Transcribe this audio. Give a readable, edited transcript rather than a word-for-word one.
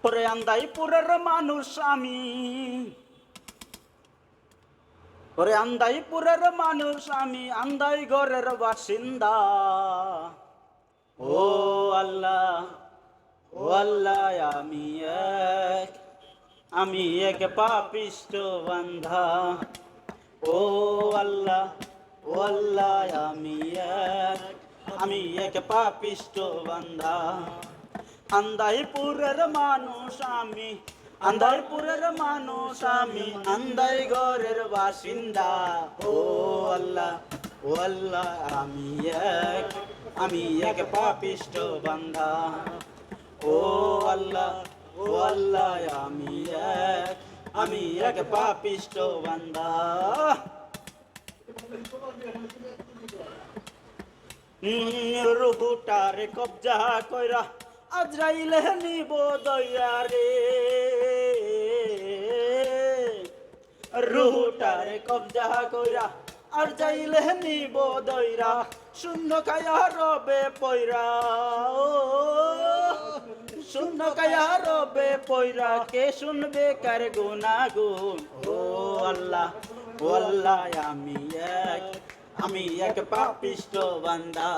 ওরে আন্দাইপুরের মানুষ আমি, ওরে আন্দাইপুরের মানুষ আমি, আন্দাই ঘরের বাসিন্দা। ও আল্লাহ, ও আল্লাহ, আমি এক পাপিষ্ঠ বান্ধা। ও আল্লাহ, ও আল্লাহ, আমি এক পাপিষ্ঠ বান্ধা। আন্দাইপুরের মানুষ আমি, আন্দাইপুরের মানুষ আমি, আন্দাই ঘরের বাসিন্দা। ও আল্লাহ, ও আল্লাহ, আমি এক পাপিষ্ঠ বান্দা। ও আল্লাহ, ও আল্লাহ, আমি এক পাপিষ্ঠ বান্দা। রুহুটারে কবজা কইরা আজরাইলে নিব দয়া রে, রুহুটারে কবজা কইরা আজরাইলে নিব দয়া, শূন্য কায়া রবে পয়রা। ও শূন্য কায়া রবে পয়রা, কে শুনবে কার গুনাগুন। ও আল্লাহ, ও আল্লাহ, আমি এক পাপিষ্ঠ বান্দা।